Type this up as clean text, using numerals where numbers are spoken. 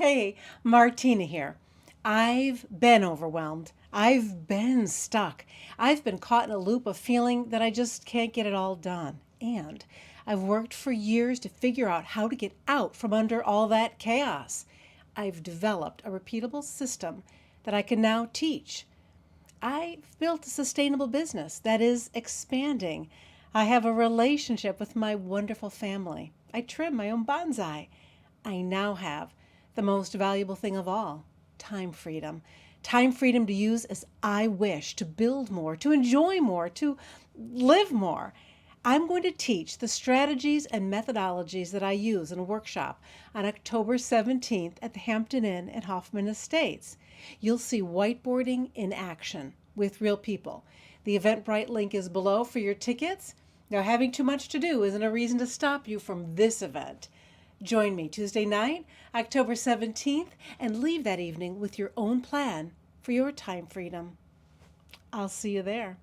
Hey, Martina here. I've been overwhelmed. I've been stuck. I've been caught in a loop of feeling that I just can't get it all done. And I've worked for years to figure out how to get out from under all that chaos. I've developed a repeatable system that I can now teach. I've built a sustainable business that is expanding. I have a relationship with my wonderful family. I trim my own bonsai. I now have the most valuable thing of all, time freedom. Time freedom to use as I wish, to build more, to enjoy more, to live more. I'm going to teach the strategies and methodologies that I use in a workshop on October 17th at the Hampton Inn at Hoffman Estates. You'll see whiteboarding in action with real people. The Eventbrite link is below for your tickets. Now, having too much to do isn't a reason to stop you from this event. Join me Tuesday night, October 17th, and leave that evening with your own plan for your time freedom. I'll see you there.